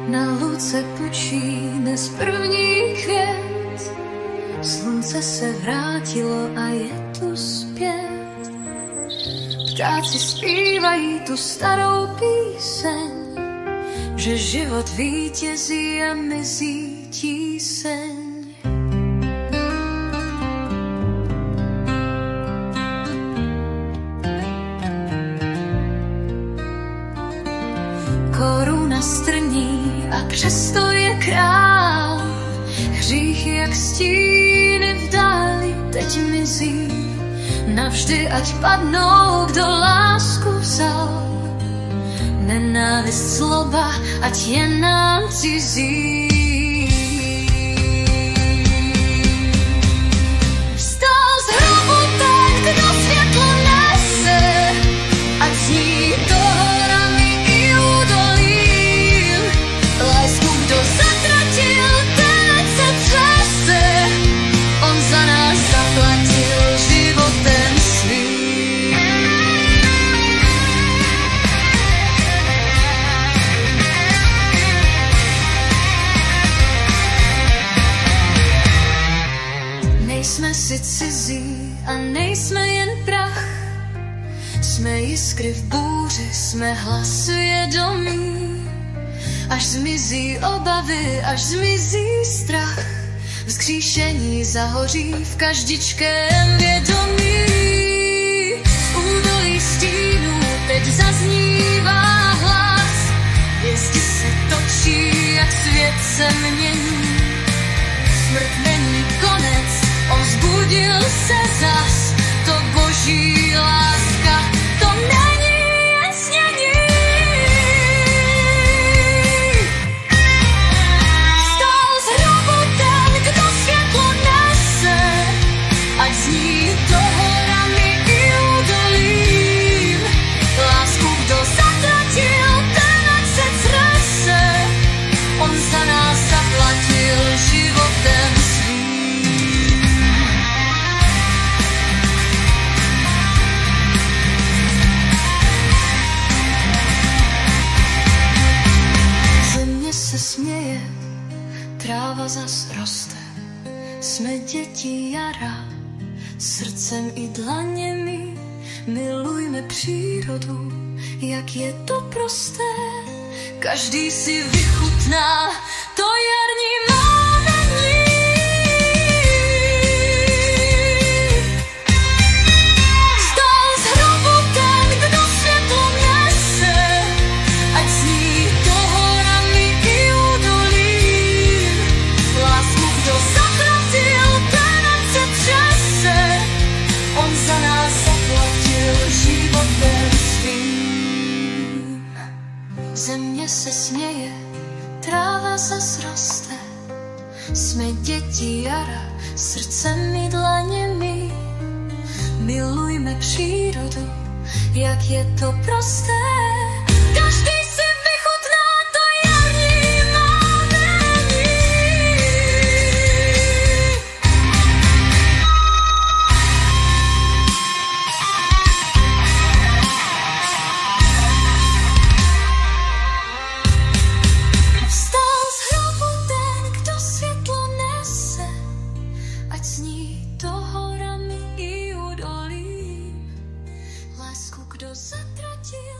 Na louce pučí dnes první květ, slunce se vrátilo a je tu zpět. Ptáci zpívají tu starou píseň, že život vítězí a mizí tíseň. Koruna strní a přesto je král. Hřích jak stíny v dáli teď mizí. Navždy ať padnou, kdo lásku vzal. Nenávist, zloba, ať je nám cizí. Vstal z hrobu ten, kdo světlo nese, ať zní to horami i údolím. Lásku, kdo zatratil, ten ať se třese, on za nás zaplatil životem svým. Nejsme si cizí a nejsme jen prach. Jsme jiskry v bouři, jsme hlas svědomí. Až zmizí obavy, až zmizí strach, vzkříšení zahoří v každičkém vědomí. Z údolí stínů teď zaznívá hlas. Hvězdy se točí, jak svět se mění. Smrt není konec, on vzbudil se zas. To boží láska, to není jen snění. Vstal z hrobu ten, kdo světlo nese, ať zní to horami i údolím. Lásku, kdo zatratil, ten ať se třese, on za nás zaplatil životem svým. Země se směje, tráva zas roste. Jsme děti jara, srdcem i dlaněmi. Milujme přírodu, jak je to prosté. Každý si vychutná to jarní mládení. Vstal z hrobu ten, kdo světlo nese, ať zní to horami i údolím. Lásku, kdo zatratil, ten ať se třese, on za nás zaplatil životem svým. Země se směje, tráva zas roste. Jsme děti jara, srdcem i dlaněmi. Milujme přírodu, jak je to prosté. Každý si vychutná to jarní mládení. Vstal z hrobu ten, kdo světlo nese, ať zní to horami i údolím. Lásku, kdo zatratil,